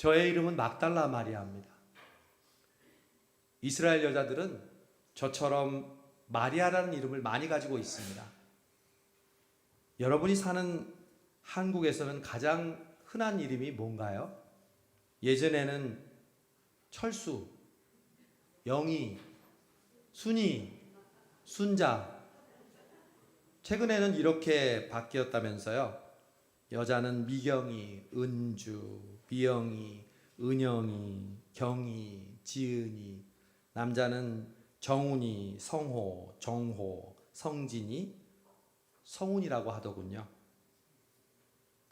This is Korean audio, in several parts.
저의 이름은 막달라 마리아입니다. 이스라엘 여자들은 저처럼 마리아라는 이름을 많이 가지고 있습니다. 여러분이 사는 한국에서는 가장 흔한 이름이 뭔가요? 예전에는 철수, 영희, 순희, 순자. 최근에는 이렇게 바뀌었다면서요. 여자는 미경이, 은주, 미영이, 은영이, 경이, 지은이, 남자는 정훈이, 성호, 정호, 성진이, 성훈이라고 하더군요.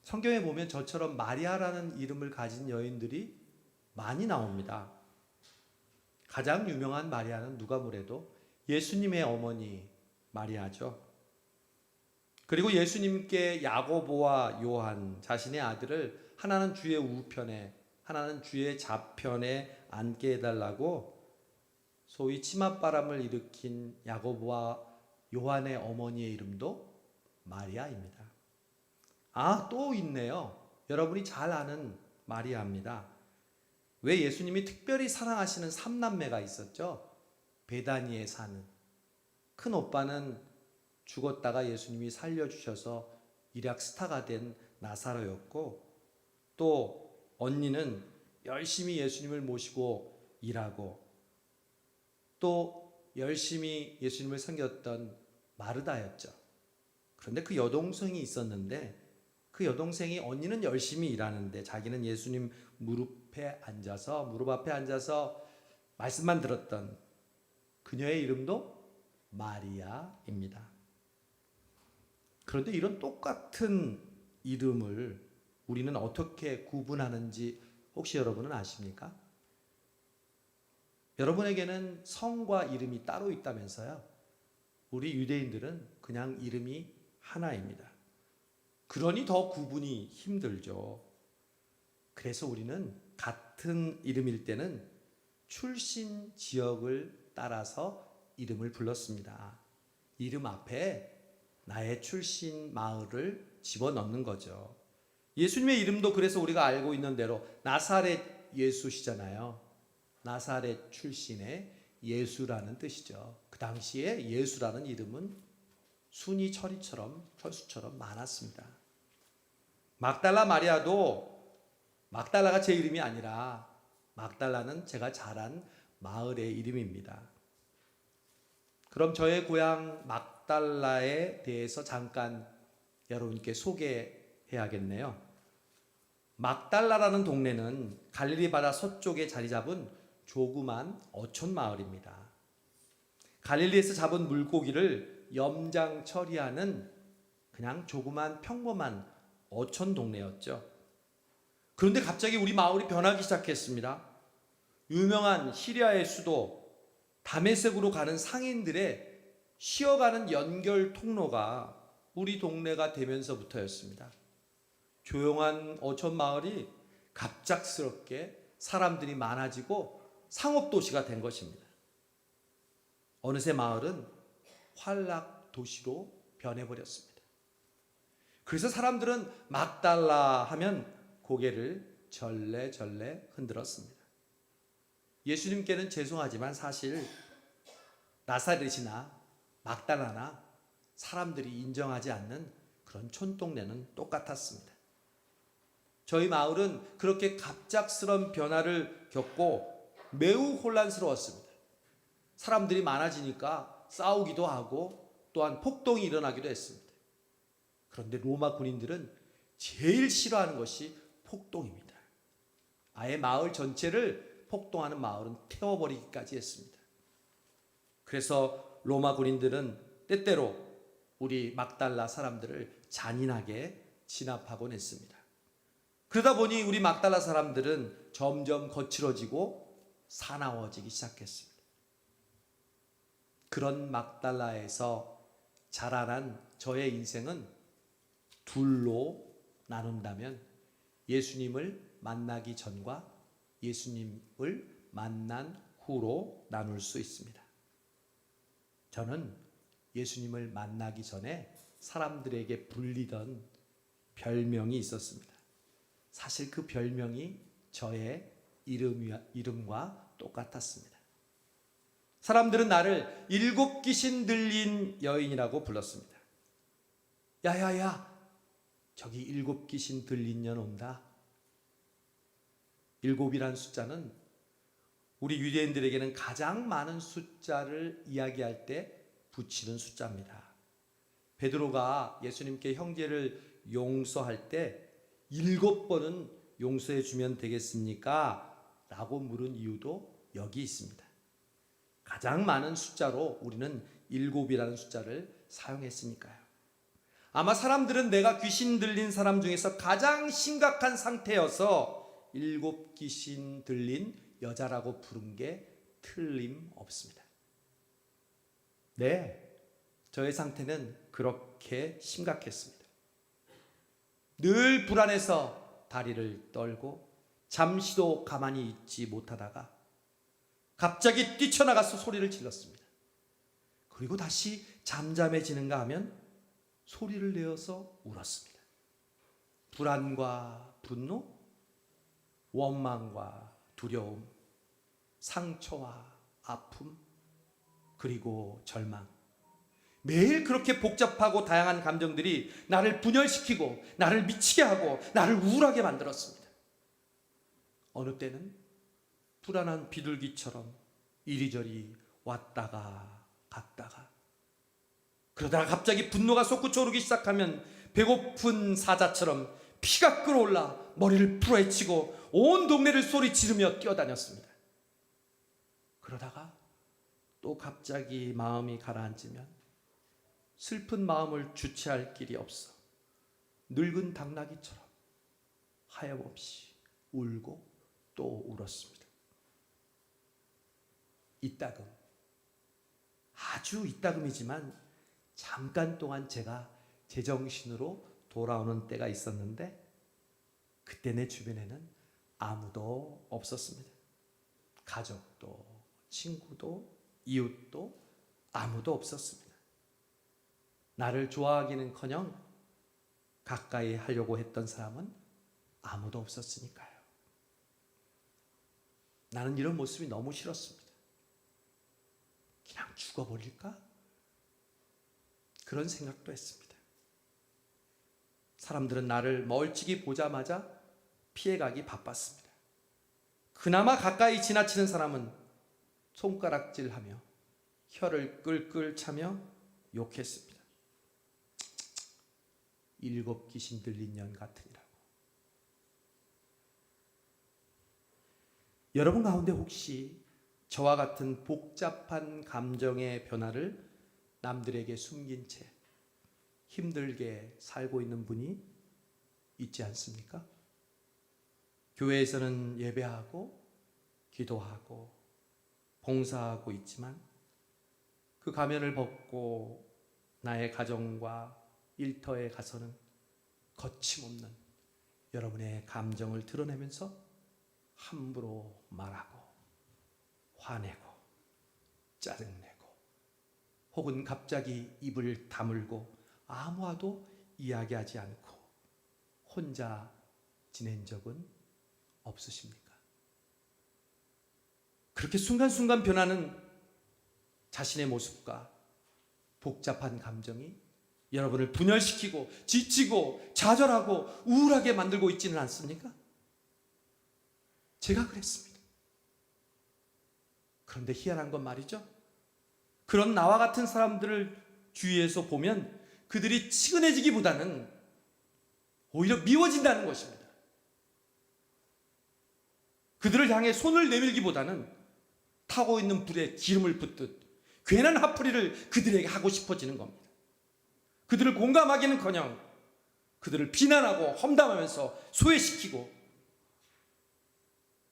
성경에 보면 저처럼 마리아라는 이름을 가진 여인들이 많이 나옵니다. 가장 유명한 마리아는 누가 뭐래도 예수님의 어머니 마리아죠. 그리고 예수님께 야고보와 요한 자신의 아들을 하나는 주의 우편에 하나는 주의 좌편에 앉게 해달라고 소위 치맛바람을 일으킨 야고보와 요한의 어머니의 이름도 마리아입니다. 또 있네요. 여러분이 잘 아는 마리아입니다. 왜 예수님이 특별히 사랑하시는 삼남매가 있었죠? 베다니에 사는 큰 오빠는 죽었다가 예수님이 살려주셔서 일약 스타가 된 나사로였고, 또 언니는 열심히 예수님을 모시고 일하고, 또 열심히 예수님을 섬겼던 마르다였죠. 그런데 그 여동생이 있었는데, 그 여동생이 언니는 열심히 일하는데 자기는 예수님 무릎 앞에 앉아서 말씀만 들었던 그녀의 이름도 마리아입니다. 그런데 이런 똑같은 이름을 우리는 어떻게 구분하는지 혹시 여러분은 아십니까? 여러분에게는 성과 이름이 따로 있다면서요? 우리 유대인들은 그냥 이름이 하나입니다. 그러니 더 구분이 힘들죠. 그래서 우리는 같은 이름일 때는 출신 지역을 따라서 이름을 불렀습니다. 이름 앞에 나의 출신 마을을 집어넣는 거죠. 예수님의 이름도 그래서 우리가 알고 있는 대로 나사렛 예수시잖아요. 나사렛 출신의 예수라는 뜻이죠. 그 당시에 예수라는 이름은 순이 철수처럼 많았습니다. 막달라 마리아도 막달라가 제 이름이 아니라 막달라는 제가 자란 마을의 이름입니다. 그럼 저의 고향 막달라에 대해서 잠깐 여러분께 소개해야겠네요. 막달라라는 동네는 갈릴리 바다 서쪽에 자리 잡은 조그만 어촌 마을입니다. 갈릴리에서 잡은 물고기를 염장 처리하는 그냥 조그만 평범한 어촌 동네였죠. 그런데 갑자기 우리 마을이 변하기 시작했습니다. 유명한 시리아의 수도 다메섹으로 가는 상인들의 쉬어가는 연결 통로가 우리 동네가 되면서부터였습니다. 조용한 어촌 마을이 갑작스럽게 사람들이 많아지고 상업도시가 된 것입니다. 어느새 마을은 활락 도시로 변해버렸습니다. 그래서 사람들은 막달라 하면 고개를 절레절레 흔들었습니다. 예수님께는 죄송하지만 사실 나사렛이나 막달라나 사람들이 인정하지 않는 그런 촌동네는 똑같았습니다. 저희 마을은 그렇게 갑작스런 변화를 겪고 매우 혼란스러웠습니다. 사람들이 많아지니까 싸우기도 하고 또한 폭동이 일어나기도 했습니다. 그런데 로마 군인들은 제일 싫어하는 것이 폭동입니다. 아예 마을 전체를 폭동하는 마을은 태워버리기까지 했습니다. 그래서 로마 군인들은 때때로 우리 막달라 사람들을 잔인하게 진압하곤 했습니다. 그러다 보니 우리 막달라 사람들은 점점 거칠어지고 사나워지기 시작했습니다. 그런 막달라에서 자라난 저의 인생은 둘로 나눈다면 예수님을 만나기 전과 예수님을 만난 후로 나눌 수 있습니다. 저는 예수님을 만나기 전에 사람들에게 불리던 별명이 있었습니다. 사실 그 별명이 저의 이름과 똑같았습니다. 사람들은 나를 7 귀신 들린 여인이라고 불렀습니다. 야야야, 저기 7 귀신 들린 년 온다. 7이란 숫자는 우리 유대인들에게는 가장 많은 숫자를 이야기할 때 붙이는 숫자입니다. 베드로가 예수님께 형제를 용서할 때 7번은 용서해 주면 되겠습니까? 라고 물은 이유도 여기 있습니다. 가장 많은 숫자로 우리는 7이라는 숫자를 사용했으니까요. 아마 사람들은 내가 귀신 들린 사람 중에서 가장 심각한 상태여서 7 귀신 들린 여자라고 부른 게 틀림없습니다. 네, 저의 상태는 그렇게 심각했습니다. 늘 불안해서 다리를 떨고 잠시도 가만히 있지 못하다가 갑자기 뛰쳐나가서 소리를 질렀습니다. 그리고 다시 잠잠해지는가 하면 소리를 내어서 울었습니다. 불안과 분노, 원망과 두려움, 상처와 아픔, 그리고 절망. 매일 그렇게 복잡하고 다양한 감정들이 나를 분열시키고 나를 미치게 하고 나를 우울하게 만들었습니다. 어느 때는 불안한 비둘기처럼 이리저리 왔다가 갔다가, 그러다가 갑자기 분노가 솟구쳐 오르기 시작하면 배고픈 사자처럼 피가 끓어올라 머리를 풀어헤치고 온 동네를 소리 지르며 뛰어다녔습니다. 그러다가 또 갑자기 마음이 가라앉으면 슬픈 마음을 주체할 길이 없어 늙은 당나귀처럼 하염없이 울고 또 울었습니다. 이따금, 아주 이따금이지만 잠깐 동안 제가 제정신으로 돌아오는 때가 있었는데, 그때 내 주변에는 아무도 없었습니다. 가족도 친구도 이웃도 아무도 없었습니다. 나를 좋아하기는커녕 가까이 하려고 했던 사람은 아무도 없었으니까요. 나는 이런 모습이 너무 싫었습니다. 그냥 죽어버릴까? 그런 생각도 했습니다. 사람들은 나를 멀찍이 보자마자 피해가기 바빴습니다. 그나마 가까이 지나치는 사람은 손가락질하며 혀를 끌끌 차며 욕했습니다. 7 귀신 들린 년 같으니라고. 여러분 가운데 혹시 저와 같은 복잡한 감정의 변화를 남들에게 숨긴 채 힘들게 살고 있는 분이 있지 않습니까? 교회에서는 예배하고 기도하고 봉사하고 있지만 그 가면을 벗고 나의 가정과 일터에 가서는 거침없는 여러분의 감정을 드러내면서 함부로 말하고 화내고 짜증내고 혹은 갑자기 입을 다물고 아무와도 이야기하지 않고 혼자 지낸 적은 없으십니까? 그렇게 순간순간 변하는 자신의 모습과 복잡한 감정이 여러분을 분열시키고 지치고 좌절하고 우울하게 만들고 있지는 않습니까? 제가 그랬습니다. 그런데 희한한 건 말이죠, 그런 나와 같은 사람들을 주위에서 보면 그들이 치근해지기보다는 오히려 미워진다는 것입니다. 그들을 향해 손을 내밀기보다는 타고 있는 불에 기름을 붓듯 괜한 화풀이를 그들에게 하고 싶어지는 겁니다. 그들을 공감하기는커녕 그들을 비난하고 험담하면서 소외시키고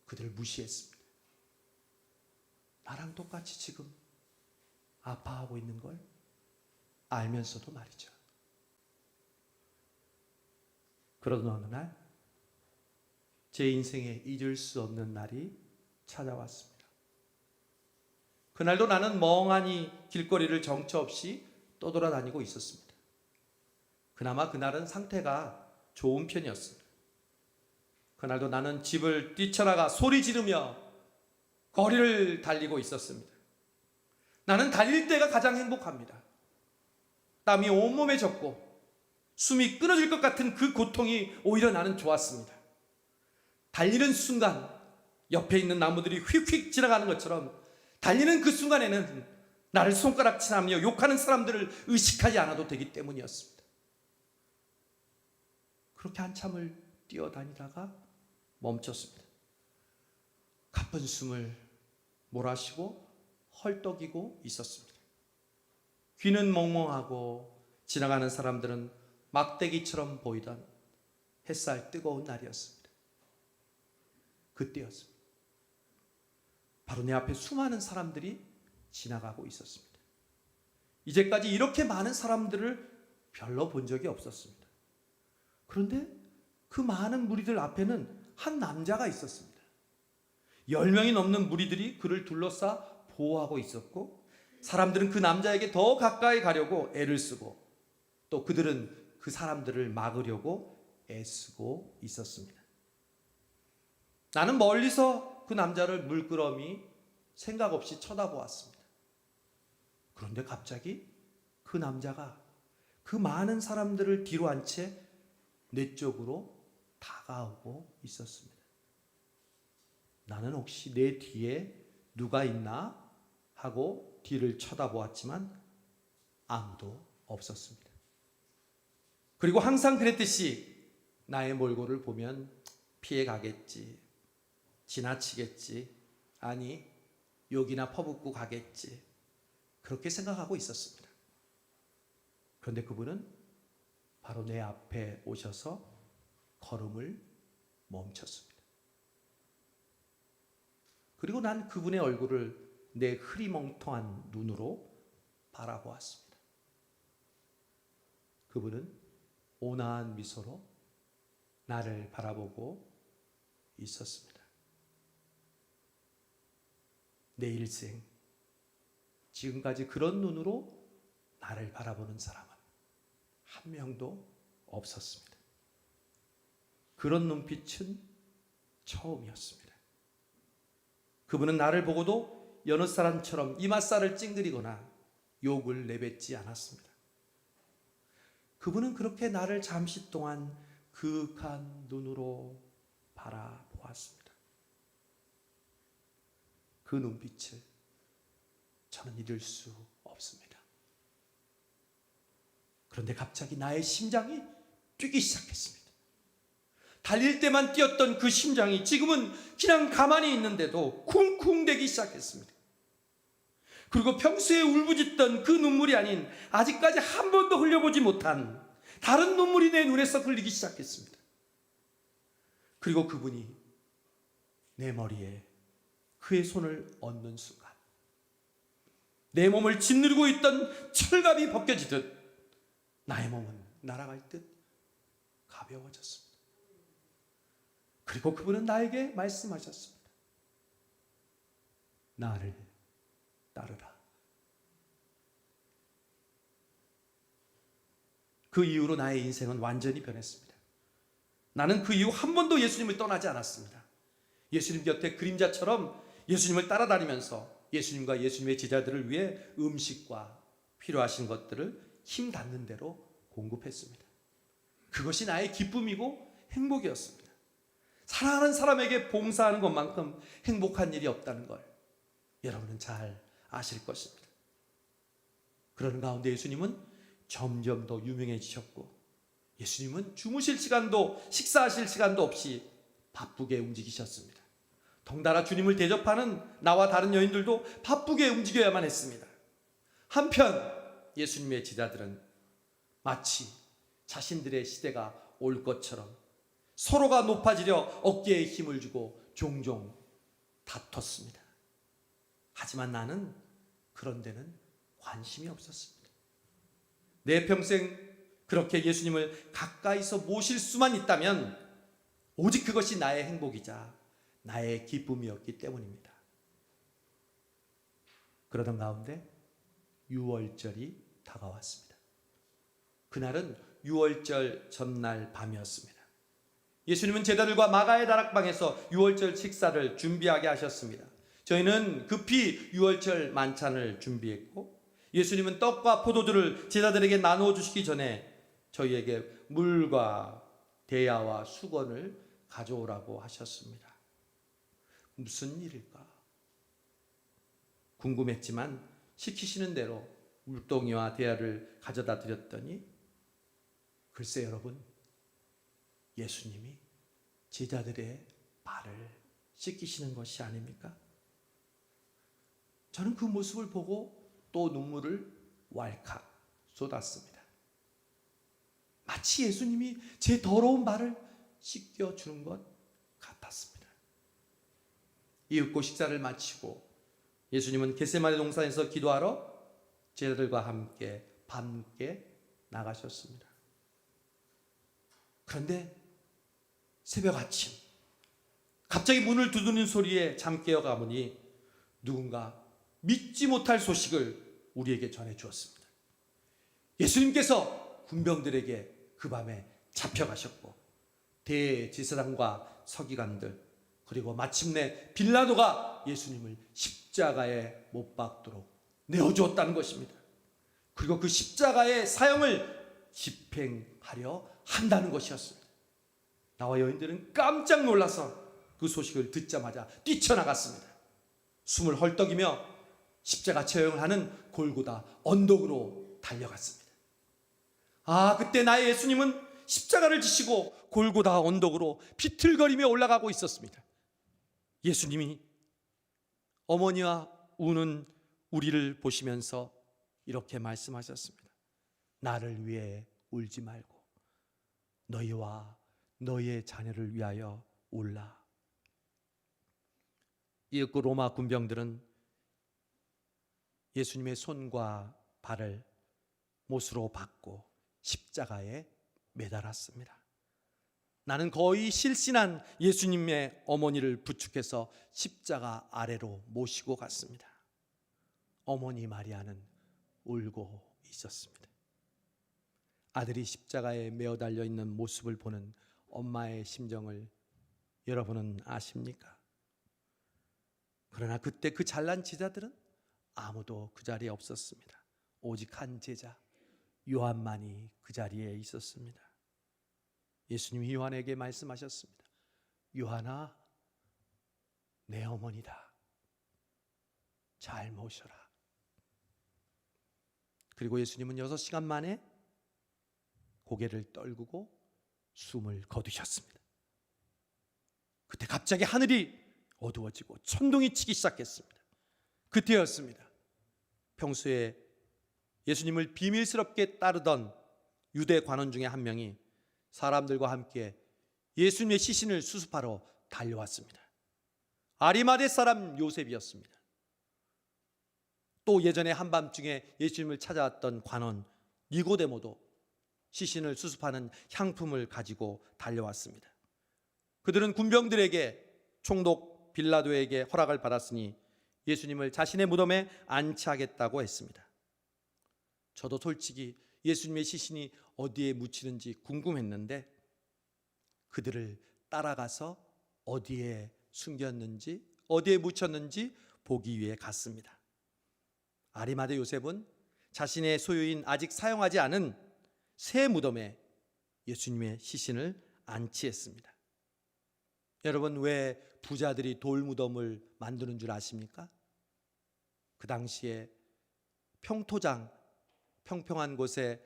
그들을 무시했습니다. 나랑 똑같이 지금 아파하고 있는 걸 알면서도 말이죠. 그러던 어느 날 제 인생에 잊을 수 없는 날이 찾아왔습니다. 그날도 나는 멍하니 길거리를 정처 없이 떠돌아다니고 있었습니다. 그나마 그날은 상태가 좋은 편이었습니다. 그날도 나는 집을 뛰쳐나가 소리 지르며 거리를 달리고 있었습니다. 나는 달릴 때가 가장 행복합니다. 땀이 온몸에 젖고 숨이 끊어질 것 같은 그 고통이 오히려 나는 좋았습니다. 달리는 순간 옆에 있는 나무들이 휙휙 지나가는 것처럼 달리는 그 순간에는 나를 손가락질하며 욕하는 사람들을 의식하지 않아도 되기 때문이었습니다. 그렇게 한참을 뛰어다니다가 멈췄습니다. 가쁜 숨을 몰아쉬고 헐떡이고 있었습니다. 귀는 멍멍하고 지나가는 사람들은 막대기처럼 보이던 햇살 뜨거운 날이었습니다. 그때였습니다. 바로 내 앞에 수많은 사람들이 지나가고 있었습니다. 이제까지 이렇게 많은 사람들을 별로 본 적이 없었습니다. 그런데 그 많은 무리들 앞에는 한 남자가 있었습니다. 10명이 넘는 무리들이 그를 둘러싸 보호하고 있었고, 사람들은 그 남자에게 더 가까이 가려고 애를 쓰고, 또 그들은 그 사람들을 막으려고 애쓰고 있었습니다. 나는 멀리서 그 남자를 물끄러미 생각 없이 쳐다보았습니다. 그런데 갑자기 그 남자가 그 많은 사람들을 뒤로 한 채 내 쪽으로 다가오고 있었습니다. 나는 혹시 내 뒤에 누가 있나 하고 뒤를 쳐다보았지만 아무도 없었습니다. 그리고 항상 그랬듯이 나의 몰골을 보면 피해 가겠지, 지나치겠지, 아니 욕이나 퍼붓고 가겠지, 그렇게 생각하고 있었습니다. 그런데 그분은 바로 내 앞에 오셔서 걸음을 멈췄습니다. 그리고 난 그분의 얼굴을 내 흐리멍텅한 눈으로 바라보았습니다. 그분은 온화한 미소로 나를 바라보고 있었습니다. 내 일생, 지금까지 그런 눈으로 나를 바라보는 사람은 한 명도 없었습니다. 그런 눈빛은 처음이었습니다. 그분은 나를 보고도 여느 사람처럼 이맛살을 찡그리거나 욕을 내뱉지 않았습니다. 그분은 그렇게 나를 잠시 동안 그윽한 눈으로 바라보았습니다. 그 눈빛을 저는 잊을 수 없습니다. 그런데 갑자기 나의 심장이 뛰기 시작했습니다. 달릴 때만 뛰었던 그 심장이 지금은 그냥 가만히 있는데도 쿵쿵대기 시작했습니다. 그리고 평소에 울부짖던 그 눈물이 아닌 아직까지 한 번도 흘려보지 못한 다른 눈물이 내 눈에서 흘리기 시작했습니다. 그리고 그분이 내 머리에 그의 손을 얹는 순간 내 몸을 짓누르고 있던 철갑이 벗겨지듯 나의 몸은 날아갈 듯 가벼워졌습니다. 그리고 그분은 나에게 말씀하셨습니다. 나를 따르라. 그 이후로 나의 인생은 완전히 변했습니다. 나는 그 이후 한 번도 예수님을 떠나지 않았습니다. 예수님 곁에 그림자처럼 예수님을 따라다니면서 예수님과 예수님의 제자들을 위해 음식과 필요하신 것들을 힘 닿는 대로 공급했습니다. 그것이 나의 기쁨이고 행복이었습니다. 사랑하는 사람에게 봉사하는 것만큼 행복한 일이 없다는 걸 여러분은 잘 아실 것입니다. 그러는 가운데 예수님은 점점 더 유명해지셨고, 예수님은 주무실 시간도 식사하실 시간도 없이 바쁘게 움직이셨습니다. 덩달아 주님을 대접하는 나와 다른 여인들도 바쁘게 움직여야만 했습니다. 한편 예수님의 제자들은 마치 자신들의 시대가 올 것처럼 서로가 높아지려 어깨에 힘을 주고 종종 다퉜습니다. 하지만 나는 그런 데는 관심이 없었습니다. 내 평생 그렇게 예수님을 가까이서 모실 수만 있다면 오직 그것이 나의 행복이자 나의 기쁨이었기 때문입니다. 그러던 가운데 유월절이 다가왔습니다. 그날은 유월절 전날 밤이었습니다. 예수님은 제자들과 마가의 다락방에서 유월절 식사를 준비하게 하셨습니다. 저희는 급히 유월절 만찬을 준비했고, 예수님은 떡과 포도주를 제자들에게 나누어 주시기 전에 저희에게 물과 대야와 수건을 가져오라고 하셨습니다. 무슨 일일까? 궁금했지만 시키시는 대로 물동이와 대야를 가져다 드렸더니, 글쎄 여러분, 예수님이 제자들의 발을 씻기시는 것이 아닙니까? 저는 그 모습을 보고 또 눈물을 왈칵 쏟았습니다. 마치 예수님이 제 더러운 발을 씻겨주는 것 같았습니다. 이윽고 식사를 마치고 예수님은 겟세마네 동산에서 기도하러 제자들과 함께 밤늦게 나가셨습니다. 그런데 새벽 아침, 갑자기 문을 두드리는 소리에 잠 깨어 가보니 누군가 믿지 못할 소식을 우리에게 전해 주었습니다. 예수님께서 군병들에게 그 밤에 잡혀가셨고, 대제사장과 서기관들, 그리고 마침내 빌라도가 예수님을 십자가에 못 박도록 내어주었다는 것입니다. 그리고 그 십자가의 사형을 집행하려 한다는 것이었습니다. 나와 여인들은 깜짝 놀라서 그 소식을 듣자마자 뛰쳐나갔습니다. 숨을 헐떡이며 십자가 처형을 하는 골고다 언덕으로 달려갔습니다. 그때 나의 예수님은 십자가를 지시고 골고다 언덕으로 비틀거리며 올라가고 있었습니다. 예수님이 어머니와 우는 우리를 보시면서 이렇게 말씀하셨습니다. 나를 위해 울지 말고 너희와 너희의 자녀를 위하여 울라. 이윽고 로마 군병들은 예수님의 손과 발을 못으로 박고 십자가에 매달았습니다. 나는 거의 실신한 예수님의 어머니를 부축해서 십자가 아래로 모시고 갔습니다. 어머니 마리아는 울고 있었습니다. 아들이 십자가에 매어 달려 있는 모습을 보는 엄마의 심정을 여러분은 아십니까? 그러나 그때 그 잘난 제자들은 아무도 그 자리에 없었습니다. 오직 한 제자 요한만이 그 자리에 있었습니다. 예수님이 요한에게 말씀하셨습니다. 요한아, 내 어머니다. 잘 모셔라. 그리고 예수님은 6시간 만에 고개를 떨구고 숨을 거두셨습니다. 그때 갑자기 하늘이 어두워지고 천둥이 치기 시작했습니다. 그때였습니다. 평소에 예수님을 비밀스럽게 따르던 유대 관원 중에 한 명이 사람들과 함께 예수님의 시신을 수습하러 달려왔습니다. 아리마대 사람 요셉이었습니다. 또 예전에 한밤중에 예수님을 찾아왔던 관원 니고데모도 시신을 수습하는 향품을 가지고 달려왔습니다. 그들은 군병들에게 총독 빌라도에게 허락을 받았으니 예수님을 자신의 무덤에 안치하겠다고 했습니다. 저도 솔직히 예수님의 시신이 어디에 묻히는지 궁금했는데 그들을 따라가서 어디에 숨겼는지, 어디에 묻혔는지 보기 위해 갔습니다. 아리마대 요셉은 자신의 소유인 아직 사용하지 않은 새 무덤에 예수님의 시신을 안치했습니다. 여러분, 왜 부자들이 돌무덤을 만드는 줄 아십니까? 그 당시에 평토장, 평평한 곳에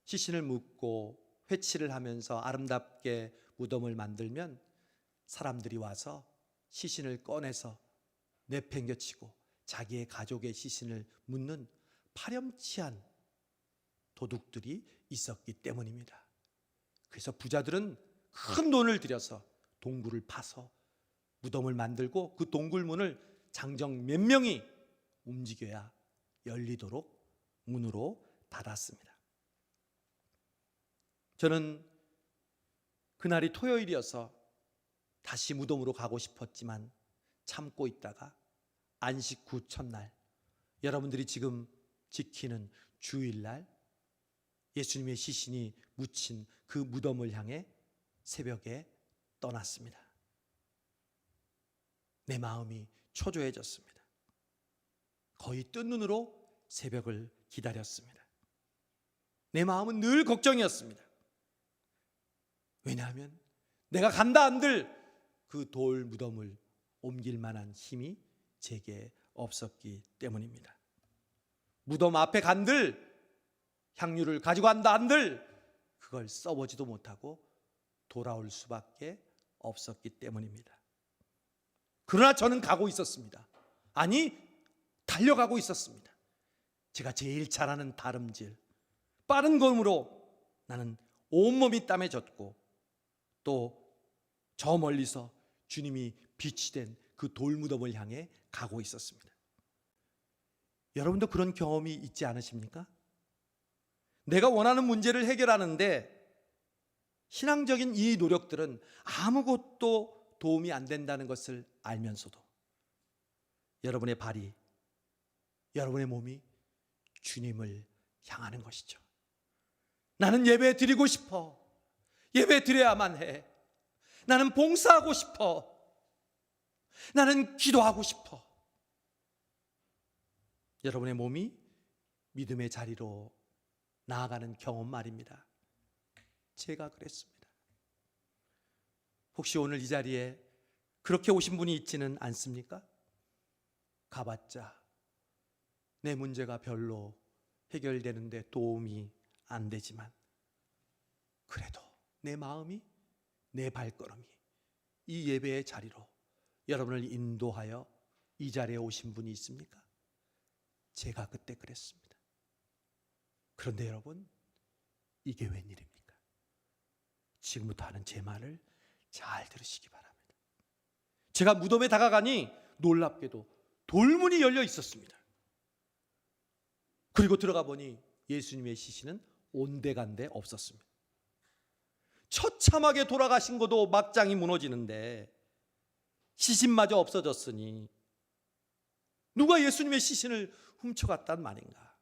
시신을 묻고 회치를 하면서 아름답게 무덤을 만들면 사람들이 와서 시신을 꺼내서 내팽겨치고 자기의 가족의 시신을 묻는 파렴치한 도둑들이 있었기 때문입니다. 그래서 부자들은 큰 돈을 들여서 동굴을 파서 무덤을 만들고 그 동굴문을 장정 몇 명이 움직여야 열리도록 문으로 닫았습니다. 저는 그날이 토요일이어서 다시 무덤으로 가고 싶었지만 참고 있다가 안식 후 첫날, 여러분들이 지금 지키는 주일날 예수님의 시신이 묻힌 그 무덤을 향해 새벽에 떠났습니다. 내 마음이 초조해졌습니다. 거의 뜬 눈으로 새벽을 기다렸습니다. 내 마음은 늘 걱정이었습니다. 왜냐하면 내가 간다 한들 그 돌 무덤을 옮길 만한 힘이 제게 없었기 때문입니다. 무덤 앞에 간들 향유를 가지고 간다 한들 그걸 써보지도 못하고 돌아올 수밖에 없었기 때문입니다. 그러나 저는 가고 있었습니다. 아니, 달려가고 있었습니다. 제가 제일 잘하는 다름질, 빠른 걸음으로 나는 온몸이 땀에 젖고 또 저 멀리서 주님이 빛이 된 그 돌무덤을 향해 가고 있었습니다. 여러분도 그런 경험이 있지 않으십니까? 내가 원하는 문제를 해결하는데 신앙적인 이 노력들은 아무것도 도움이 안 된다는 것을 알면서도 여러분의 발이, 여러분의 몸이 주님을 향하는 것이죠. 나는 예배 드리고 싶어. 예배 드려야만 해. 나는 봉사하고 싶어. 나는 기도하고 싶어. 여러분의 몸이 믿음의 자리로 나아가는 경험 말입니다. 제가 그랬습니다. 혹시 오늘 이 자리에 그렇게 오신 분이 있지는 않습니까? 가봤자 내 문제가 별로 해결되는데 도움이 안 되지만 그래도 내 마음이, 내 발걸음이 이 예배의 자리로 여러분을 인도하여 이 자리에 오신 분이 있습니까? 제가 그때 그랬습니다. 그런데 여러분, 이게 웬일입니까? 지금부터 하는 제 말을 잘 들으시기 바랍니다. 제가 무덤에 다가가니 놀랍게도 돌문이 열려 있었습니다. 그리고 들어가 보니 예수님의 시신은 온데간데 없었습니다. 처참하게 돌아가신 것도 막장이 무너지는데 시신마저 없어졌으니 누가 예수님의 시신을 훔쳐갔단 말인가?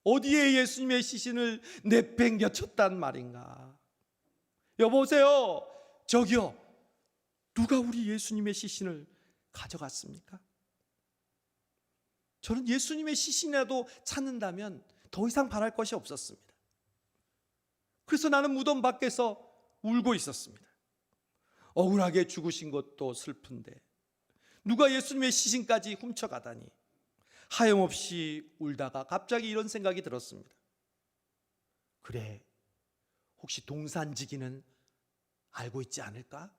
어디에 예수님의 시신을 내팽겨쳤단 말인가? 여보세요, 저기요, 누가 우리 예수님의 시신을 가져갔습니까? 저는 예수님의 시신이라도 찾는다면 더 이상 바랄 것이 없었습니다. 그래서 나는 무덤 밖에서 울고 있었습니다. 억울하게 죽으신 것도 슬픈데 누가 예수님의 시신까지 훔쳐가다니. 하염없이 울다가 갑자기 이런 생각이 들었습니다. 그래, 혹시 동산지기는 알고 있지 않을까?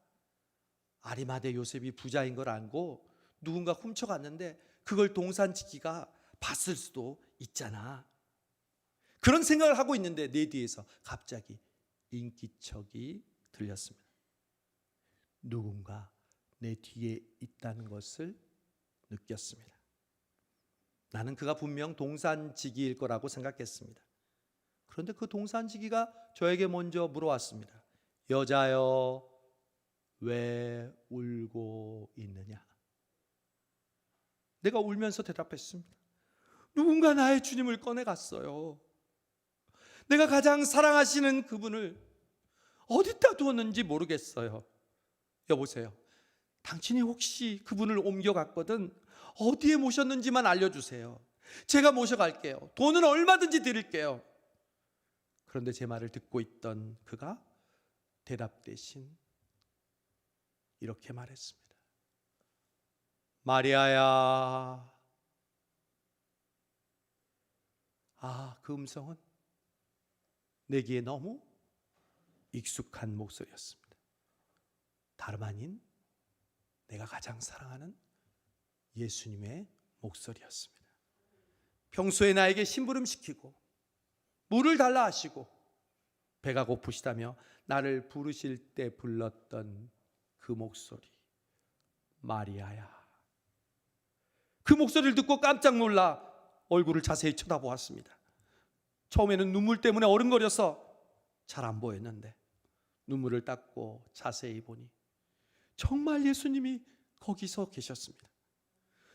아리마대 요셉이 부자인 걸 알고 누군가 훔쳐갔는데 그걸 동산지기가 봤을 수도 있잖아. 그런 생각을 하고 있는데 내 뒤에서 갑자기 인기척이 들렸습니다. 누군가 내 뒤에 있다는 것을 느꼈습니다. 나는 그가 분명 동산지기일 거라고 생각했습니다. 그런데 그 동산지기가 저에게 먼저 물어왔습니다. 여자여, 왜 울고 있느냐? 내가 울면서 대답했습니다. 누군가 나의 주님을 꺼내갔어요. 내가 가장 사랑하시는 그분을 어디다 두었는지 모르겠어요. 여보세요, 당신이 혹시 그분을 옮겨갔거든 어디에 모셨는지만 알려주세요. 제가 모셔갈게요. 돈은 얼마든지 드릴게요. 그런데 제 말을 듣고 있던 그가 대답 대신 이렇게 말했습니다. 마리아야. 그 음성은 내기에 너무 익숙한 목소리였습니다. 다름 아닌 내가 가장 사랑하는 예수님의 목소리였습니다. 평소에 나에게 심부름시키고 물을 달라 하시고 배가 고프시다며 나를 부르실 때 불렀던 그 목소리, 마리아야. 그 목소리를 듣고 깜짝 놀라 얼굴을 자세히 쳐다보았습니다. 처음에는 눈물 때문에 어른거려서 잘 안 보였는데 눈물을 닦고 자세히 보니 정말 예수님이 거기서 계셨습니다.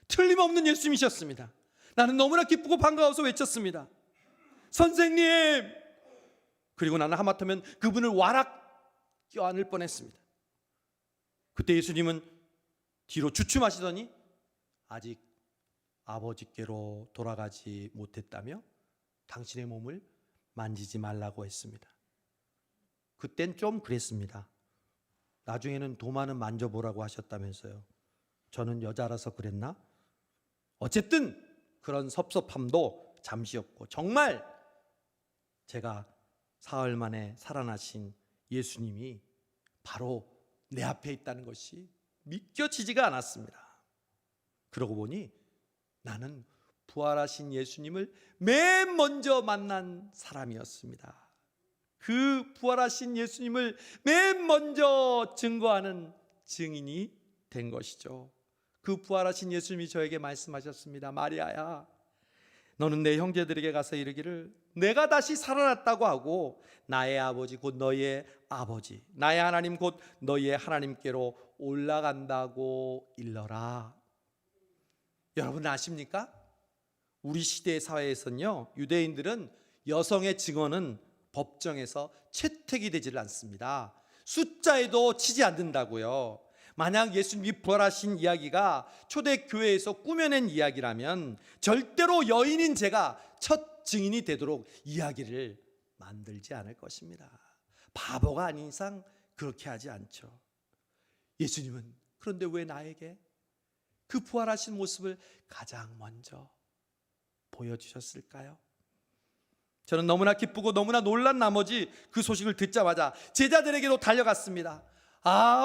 틀림없는 예수님이셨습니다. 나는 너무나 기쁘고 반가워서 외쳤습니다. 선생님! 그리고 나는 하마터면 그분을 와락 껴안을 뻔했습니다. 그때 예수님은 뒤로 주춤하시더니 아직 아버지께로 돌아가지 못했다며 당신의 몸을 만지지 말라고 했습니다. 그땐 좀 그랬습니다. 나중에는 도마는 만져보라고 하셨다면서요. 저는 여자라서 그랬나? 어쨌든 그런 섭섭함도 잠시였고, 정말 제가 사흘 만에 살아나신 예수님이 바로 내 앞에 있다는 것이 믿겨지지가 않았습니다. 그러고 보니 나는 부활하신 예수님을 맨 먼저 만난 사람이었습니다. 그 부활하신 예수님을 맨 먼저 증거하는 증인이 된 것이죠. 그 부활하신 예수님이 저에게 말씀하셨습니다. 마리아야, 너는 내 형제들에게 가서 이르기를 내가 다시 살아났다고 하고 나의 아버지 곧 너희의 아버지, 나의 하나님 곧 너희의 하나님께로 올라간다고 일러라. 여러분 아십니까? 우리 시대 사회에서는요, 유대인들은 여성의 증언은 법정에서 채택이 되질 않습니다. 숫자에도 치지 않는다고요. 만약 예수님이 부활하신 이야기가 초대교회에서 꾸며낸 이야기라면 절대로 여인인 제가 첫 증인이 되도록 이야기를 만들지 않을 것입니다. 바보가 아닌 이상 그렇게 하지 않죠. 예수님은 그런데 왜 나에게 그 부활하신 모습을 가장 먼저 보여주셨을까요? 저는 너무나 기쁘고 너무나 놀란 나머지 그 소식을 듣자마자 제자들에게로 달려갔습니다.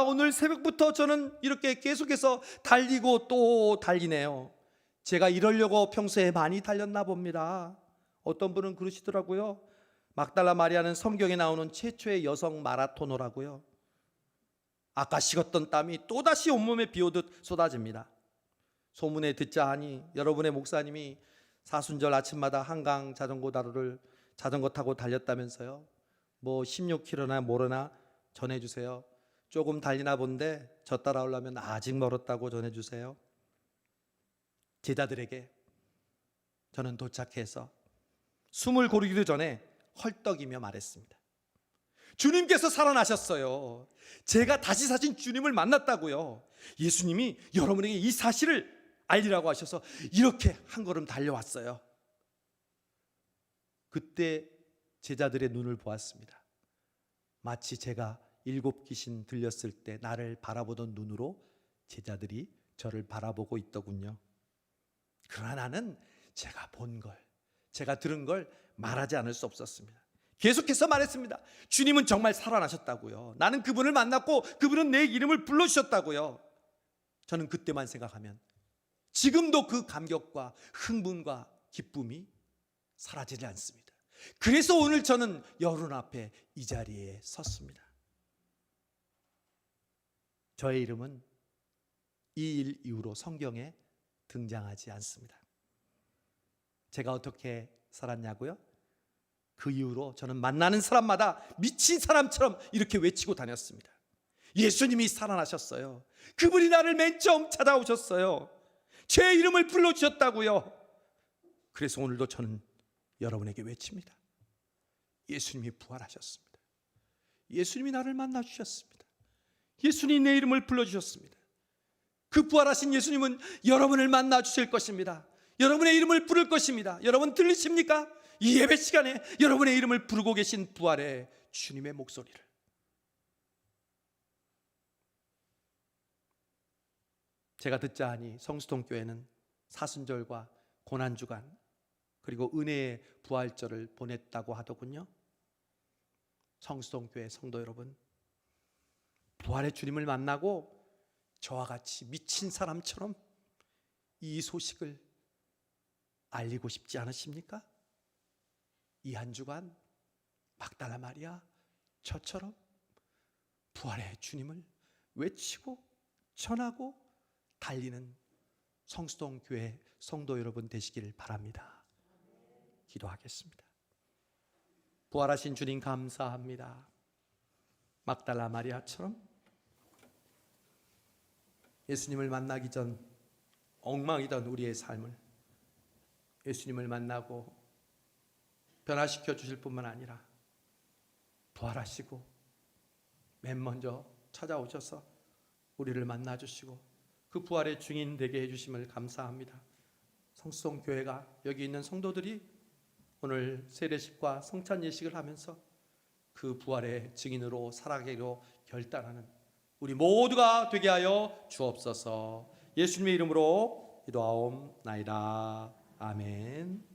오늘 새벽부터 저는 이렇게 계속해서 달리고 또 달리네요. 제가 이러려고 평소에 많이 달렸나 봅니다. 어떤 분은 그러시더라고요. 막달라 마리아는 성경에 나오는 최초의 여성 마라토너라고요. 아까 식었던 땀이 또다시 온몸에 비오듯 쏟아집니다. 소문에 듣자 하니 여러분의 목사님이 사순절 아침마다 한강 자전거 타고 달렸다면서요. 뭐 16km나 뭐르나 전해주세요. 조금 달리나 본데 저 따라오려면 아직 멀었다고 전해주세요. 제자들에게 저는 도착해서 숨을 고르기도 전에 헐떡이며 말했습니다. 주님께서 살아나셨어요. 제가 다시 사신 주님을 만났다고요. 예수님이 여러분에게 이 사실을 알리라고 하셔서 이렇게 한 걸음 달려왔어요. 그때 제자들의 눈을 보았습니다. 마치 제가 7 귀신 들렸을 때 나를 바라보던 눈으로 제자들이 저를 바라보고 있더군요. 그러나 나는 제가 본 걸, 제가 들은 걸 말하지 않을 수 없었습니다. 계속해서 말했습니다. 주님은 정말 살아나셨다고요. 나는 그분을 만났고 그분은 내 이름을 불러주셨다고요. 저는 그때만 생각하면 지금도 그 감격과 흥분과 기쁨이 사라지지 않습니다. 그래서 오늘 저는 여러분 앞에 이 자리에 섰습니다. 저의 이름은 이 일 이후로 성경에 등장하지 않습니다. 제가 어떻게 살았냐고요? 그 이후로 저는 만나는 사람마다 미친 사람처럼 이렇게 외치고 다녔습니다. 예수님이 살아나셨어요. 그분이 나를 맨 처음 찾아오셨어요. 제 이름을 불러주셨다고요. 그래서 오늘도 저는 여러분에게 외칩니다. 예수님이 부활하셨습니다. 예수님이 나를 만나주셨습니다. 예수님이 내 이름을 불러주셨습니다. 그 부활하신 예수님은 여러분을 만나주실 것입니다. 여러분의 이름을 부를 것입니다. 여러분 들리십니까? 이 예배 시간에 여러분의 이름을 부르고 계신 부활의 주님의 목소리를. 제가 듣자 하니 성수동교회는 사순절과 고난주간 그리고 은혜의 부활절을 보냈다고 하더군요. 성수동교회 성도 여러분, 부활의 주님을 만나고 저와 같이 미친 사람처럼 이 소식을 알리고 싶지 않으십니까? 이 한 주간 막달라 마리아 저처럼 부활의 주님을 외치고 전하고 달리는 성수동 교회 성도 여러분 되시기를 바랍니다. 기도하겠습니다. 부활하신 주님 감사합니다. 막달라 마리아처럼 예수님을 만나기 전 엉망이던 우리의 삶을 예수님을 만나고 변화시켜 주실 뿐만 아니라 부활하시고 맨 먼저 찾아오셔서 우리를 만나 주시고 그 부활의 증인 되게 해주심을 감사합니다. 성수동교회가 여기 있는 성도들이 오늘 세례식과 성찬 예식을 하면서 그 부활의 증인으로 살아가기로 결단하는 우리 모두가 되게 하여 주옵소서. 예수님의 이름으로 기도하옵나이다. 아멘.